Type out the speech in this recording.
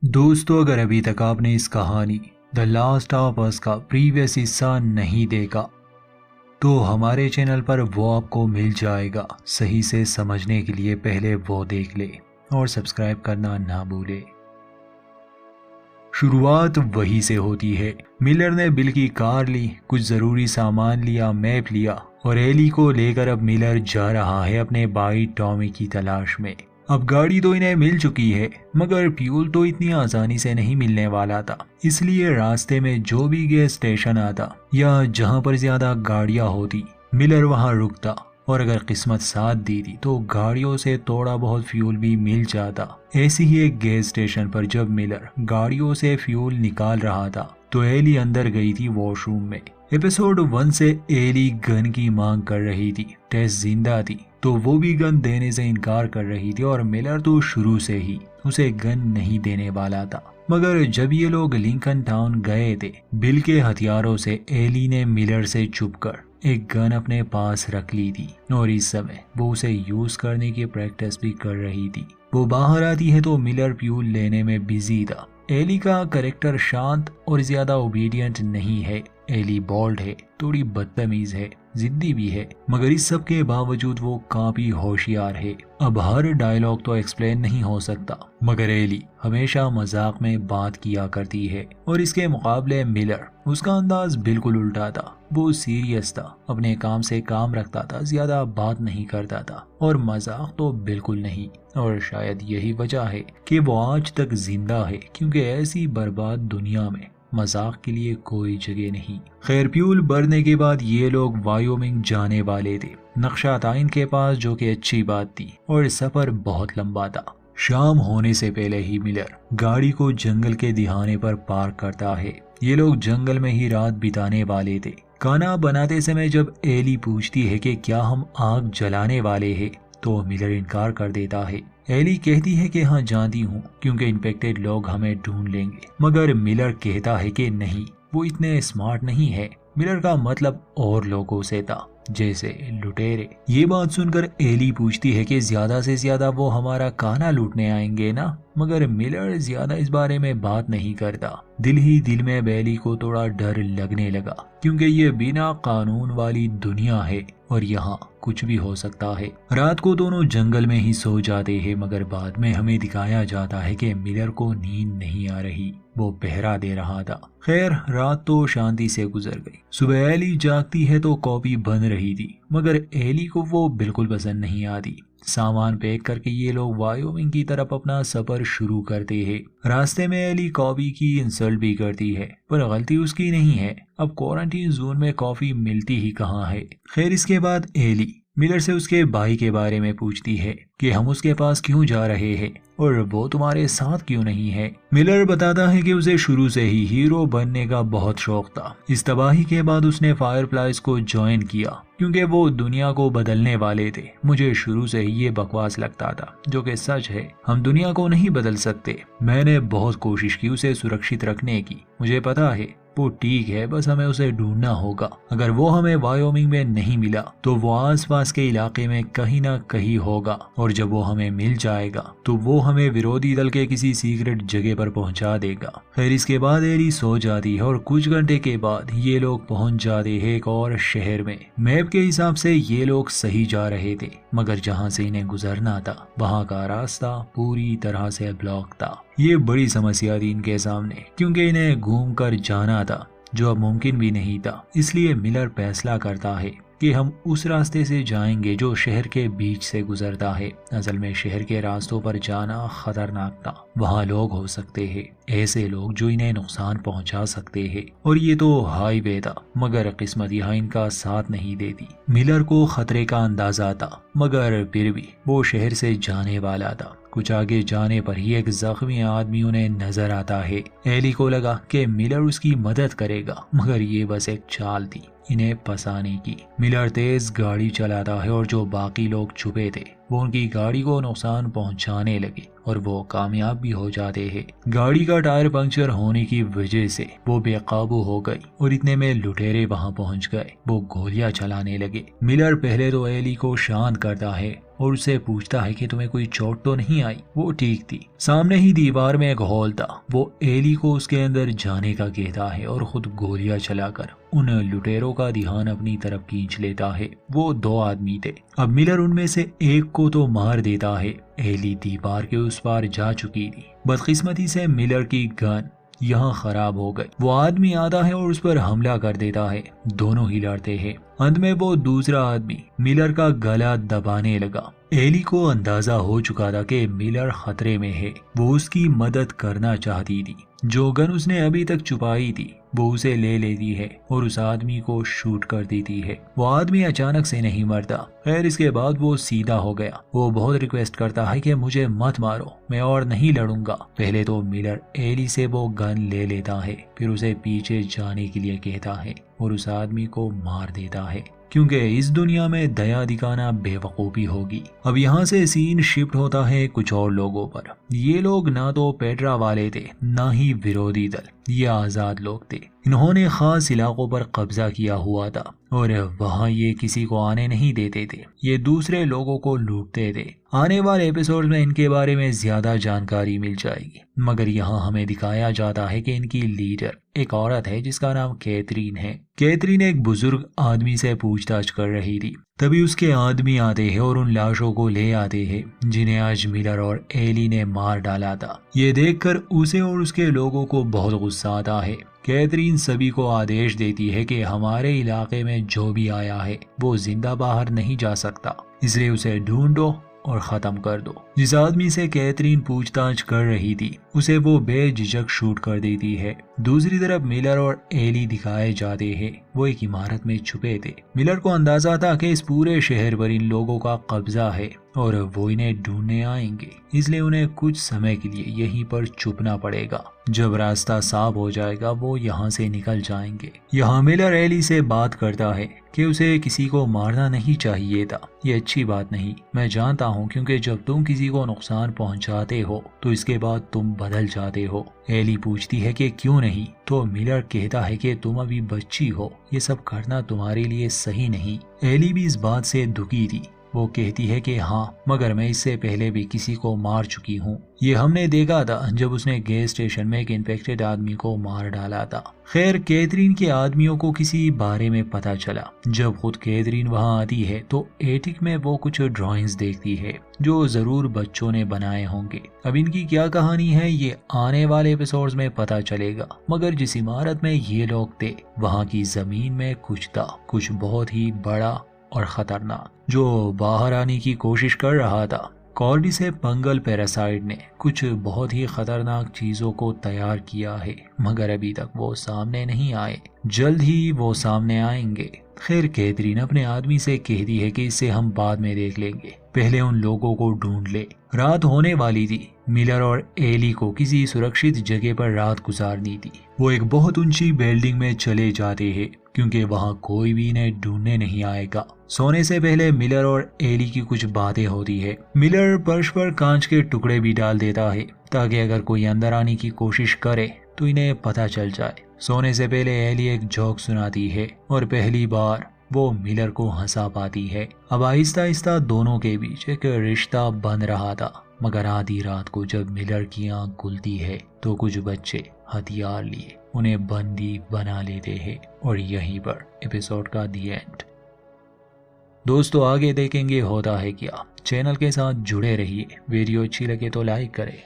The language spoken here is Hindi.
दोस्तों, अगर अभी तक आपने इस कहानी द लास्ट ऑफ अस का प्रीवियस हिस्सा नहीं देखा तो हमारे चैनल पर वो आपको मिल जाएगा। सही से समझने के लिए पहले वो देख ले और सब्सक्राइब करना ना भूले। शुरुआत वही से होती है। मिलर ने बिल की कार ली, कुछ ज़रूरी सामान लिया, मैप लिया और एली को लेकर अब मिलर जा रहा है अपने भाई टॉमी की तलाश में। अब गाड़ी तो इन्हें मिल चुकी है मगर फ्यूल तो इतनी आसानी से नहीं मिलने वाला था। इसलिए रास्ते में जो भी गैस स्टेशन आता या जहां पर ज्यादा गाड़ियां होती, मिलर वहां रुकता और अगर किस्मत साथ दी थी तो गाड़ियों से थोड़ा बहुत फ्यूल भी मिल जाता। ऐसी ही एक गैस स्टेशन पर जब मिलर गाड़ियों से फ्यूल निकाल रहा था तो एली अंदर गई थी वॉशरूम में। एपिसोड 1 से एली गन की मांग कर रही थी। टेस जिंदा थी तो वो भी गन देने से इनकार कर रही थी और मिलर तो शुरू से ही उसे गन नहीं देने वाला था। मगर जब ये लोग लिंकन टाउन गए थे, बिल के हथियारों से एली ने मिलर से छुपकर एक गन अपने पास रख ली थी और इस समय वो उसे यूज करने की प्रैक्टिस भी कर रही थी। वो बाहर आती है तो मिलर फ्यूल लेने में बिजी था। एली का कैरेक्टर शांत और ज्यादा ओबीडियंट नहीं है। एली बोल्ड है, थोड़ी बदतमीज है, जिद्दी भी है, मगर इस सब के बावजूद वो काफी होशियार है। अब हर डायलॉग तो एक्सप्लेन नहीं हो सकता मगर एली हमेशा मजाक में बात किया करती है और इसके मुकाबले मिलर, उसका अंदाज बिल्कुल उल्टा था। वो सीरियस था, अपने काम से काम रखता था, ज्यादा बात नहीं करता था और मजाक तो बिल्कुल नहीं। और शायद यही वजह है कि वो आज तक जिंदा है, क्योंकि ऐसी बर्बाद दुनिया में मजाक के लिए कोई जगह नहीं। खैर, फ्यूल भरने के बाद ये लोग वायोमिंग जाने वाले थे। नक्शा था इनके पास, जो कि अच्छी बात थी और सफर बहुत लंबा था। शाम होने से पहले ही मिलर गाड़ी को जंगल के दिहाने पर पार्क करता है। ये लोग जंगल में ही रात बिताने वाले थे। खाना बनाते समय जब एली पूछती है कि क्या हम आग जलाने वाले हैं तो मिलर इनकार कर देता है। एली कहती है कि हाँ जानती हूँ, क्योंकि इन्फेक्टेड लोग हमें ढूंढ लेंगे। मगर मिलर कहता है कि नहीं, वो इतने स्मार्ट नहीं है। मिलर का मतलब और लोगों से था, जैसे लुटेरे। ये बात सुनकर एली पूछती है कि ज्यादा से ज्यादा वो हमारा खाना लूटने आएंगे ना। मगर मिलर ज्यादा इस बारे में बात नहीं करता। दिल ही दिल में बेली को थोड़ा डर लगने लगा, क्योंकि ये बिना कानून वाली दुनिया है और यहाँ कुछ भी हो सकता है। रात को दोनों जंगल में ही सो जाते हैं मगर बाद में हमें दिखाया जाता है कि मिलर को नींद नहीं आ रही, वो पहरा दे रहा था। खैर, रात तो शांति से गुजर गई। सुबह एली जागती है तो कॉफी बन रही थी मगर एली को वो बिल्कुल पसंद नहीं आती। सामान पैक करके ये लोग वायोमिंग की तरफ अपना सफर शुरू करते हैं। रास्ते में एली कॉफी की इंसल्ट भी करती है, पर गलती उसकी नहीं है। अब क्वारंटीन जोन में कॉफी मिलती ही कहाँ है। खैर, इसके बाद एली मिलर से उसके भाई के बारे में पूछती है कि हम उसके पास क्यों जा रहे हैं और वो तुम्हारे साथ क्यों नहीं है। मिलर बताता है कि उसे शुरू से ही हीरो बनने का बहुत शौक था। इस तबाही के बाद उसने फायरफ्लाइज को ज्वाइन किया क्योंकि वो दुनिया को बदलने वाले थे। मुझे शुरू से ही ये बकवास लगता था, जो कि सच है। हम दुनिया को नहीं बदल सकते। मैंने बहुत कोशिश की उसे सुरक्षित रखने की। मुझे पता है वो ठीक है, बस हमें उसे ढूंढना होगा। अगर वो हमें वायोमिंग में नहीं मिला तो वो आसपास के इलाके में कहीं ना कहीं होगा और जब वो हमें मिल जाएगा तो वो हमें विरोधी दल के किसी सीक्रेट जगह पर पहुंचा देगा। फिर इसके बाद एली सो जाती है और कुछ घंटे के बाद ये लोग पहुंच जाते हैं एक और शहर में। मैप के हिसाब से ये लोग सही जा रहे थे मगर जहाँ से इन्हें गुजरना था वहाँ का रास्ता पूरी तरह से ब्लॉक था। ये बड़ी समस्या थी इनके सामने, क्योंकि इन्हें घूमकर जाना था जो अब मुमकिन भी नहीं था। इसलिए मिलर फैसला करता है कि हम उस रास्ते से जाएंगे जो शहर के बीच से गुजरता है। असल में शहर के रास्तों पर जाना खतरनाक था। वहाँ लोग हो सकते हैं, ऐसे लोग जो इन्हें नुकसान पहुंचा सकते हैं, और ये तो हाईवे था मगर किस्मत यहाँ इनका साथ नहीं देती। मिलर को खतरे का अंदाजा था मगर फिर भी वो शहर से जाने वाला था। कुछ आगे जाने पर ही एक जख्मी आदमी उन्हें नजर आता है। एली को लगा कि मिलर उसकी मदद करेगा मगर ये बस एक चाल थी इन्हें फंसाने की। मिलर तेज गाड़ी चलाता है और जो बाकी लोग छुपे थे वो उनकी गाड़ी को नुकसान पहुंचाने लगे और वो कामयाब भी हो जाते हैं। गाड़ी का टायर पंक्चर होने की वजह से वो बेकाबू हो गई और इतने में लुटेरे वहां पहुंच गए। वो गोलियां चलाने लगे। मिलर पहले तो एली को शांत करता है और उससे पूछता है कि तुम्हें कोई चोट तो नहीं आई। वो ठीक थी। सामने ही दीवार में एक हॉल था। वो एली को उसके अंदर जाने का कहता है और खुद गोलियां चलाकर उन लुटेरों का ध्यान अपनी तरफ खींच लेता है। वो 2 आदमी थे। अब मिलर उनमें से एक को तो मार देता है। एली दीवार के उस पार जा चुकी थी। बदकिस्मती से मिलर की गन यहाँ खराब हो गई। वो आदमी आता है और उस पर हमला कर देता है। दोनों ही लड़ते हैं। अंत में वो दूसरा आदमी मिलर का गला दबाने लगा। एली को अंदाजा हो चुका था कि मिलर खतरे में है। वो उसकी मदद करना चाहती थी। जो गन उसने अभी तक छुपाई थी वो उसे ले लेती है और उस आदमी को शूट कर देती है। वो आदमी अचानक से नहीं मरता। खैर इसके बाद वो सीधा हो गया। वो बहुत रिक्वेस्ट करता है कि मुझे मत मारो, मैं और नहीं लड़ूंगा। पहले तो मिलर एली से वो गन ले लेता है, फिर उसे पीछे जाने के लिए कहता है और उस आदमी को मार देता है, क्योंकि इस दुनिया में दया दिखाना बेवकूफ़ी होगी। अब यहाँ से सीन शिफ्ट होता है कुछ और लोगों पर। ये लोग ना तो पेट्रा वाले थे ना ही विरोधी दल। ये आज़ाद लोग थे। इन्होंने खास इलाकों पर कब्जा किया हुआ था और वहाँ ये किसी को आने नहीं देते थे। ये दूसरे लोगों को लूटते थे। आने वाले एपिसोड में इनके बारे में ज्यादा जानकारी मिल जाएगी, मगर यहाँ हमें दिखाया जाता है कि इनकी लीडर एक औरत है जिसका नाम कैथरीन है। कैथरीन एक बुजुर्ग आदमी से पूछताछ कर रही थी। तभी उसके आदमी आते हैं और उन लाशों को ले आते हैं जिन्हें आज मिलर और एली ने मार डाला था। ये देखकर उसे और उसके लोगों को बहुत गुस्सा आता है। कैथरीन सभी को आदेश देती है कि हमारे इलाके में जो भी आया है वो जिंदा बाहर नहीं जा सकता, इसलिए उसे ढूंढो और खत्म कर दो। जिस आदमी से कैथरीन पूछताछ कर रही थी उसे वो बेझिझक शूट कर देती है। दूसरी तरफ मिलर और एली दिखाए जाते हैं। वो एक इमारत में छुपे थे। मिलर को अंदाजा था कि इस पूरे शहर पर इन लोगों का कब्जा है और वो इन्हें ढूंढने आएंगे, इसलिए उन्हें कुछ समय के लिए यहीं पर छुपना पड़ेगा। जब रास्ता साफ हो जाएगा वो यहाँ से निकल जाएंगे। यहाँ मिलर एली से बात करता है कि उसे किसी को मारना नहीं चाहिए था। ये अच्छी बात नहीं, मैं जानता हूँ, क्योंकि जब तुम किसी को नुकसान पहुँचाते हो तो इसके बाद तुम बदल जाते हो। एली पूछती है कि क्यों नहीं, तो मिलर कहता है कि तुम अभी बच्ची हो, ये सब करना तुम्हारे लिए सही नहीं। एली भी इस बात से दुखी थी। वो कहती है कि हाँ, मगर मैं इससे पहले भी किसी को मार चुकी हूँ। ये हमने देखा था जब उसने गैस स्टेशन में एक इन्फेक्टेड आदमी को मार डाला था। खैर कैथरीन के आदमियों को किसी बारे में पता चला। जब खुद कैथरीन वहाँ आती है तो एटिक में वो कुछ ड्राइंग्स देखती है जो जरूर बच्चों ने बनाए होंगे। अब इनकी क्या कहानी है ये आने वाले एपिसोड्स में पता चलेगा, मगर जिस इमारत में ये लोग थे वहाँ की जमीन में कुछ था, कुछ बहुत ही बड़ा और खतरनाक, जो बाहर आने की कोशिश कर रहा था। कॉर्डिसेप फंगल पैरासाइट ने कुछ बहुत ही खतरनाक चीजों को तैयार किया है, मगर अभी तक वो सामने नहीं आए। जल्द ही वो सामने आएंगे। खैर कैथरीन अपने आदमी से कहती है कि इसे हम बाद में देख लेंगे, पहले उन लोगों को ढूंढ ले। रात होने वाली थी। मिलर और एली को किसी सुरक्षित जगह पर रात गुजारनी थी। वो एक बहुत ऊंची बिल्डिंग में चले जाते हैं क्योंकि वहाँ कोई भी इन्हें ढूंढने नहीं आएगा। सोने से पहले मिलर और एली की कुछ बातें होती है। मिलर फर्श पर कांच के टुकड़े भी डाल देता है ताकि अगर कोई अंदर आने की कोशिश करे तो इन्हें पता चल जाए। सोने से पहले एली एक जोक सुनाती है और पहली बार वो मिलर को हंसा पाती है। अब आहिस्ता आहिस्ता दोनों के बीच एक रिश्ता बन रहा था, मगर आधी रात को जब मिलर की आंख खुलती है तो कुछ बच्चे हथियार लिए उन्हें बंदी बना लेते हैं और यहीं पर एपिसोड का दी एंड। दोस्तों आगे देखेंगे होता है क्या। चैनल के साथ जुड़े रहिए। वीडियो अच्छी लगे तो लाइक करें।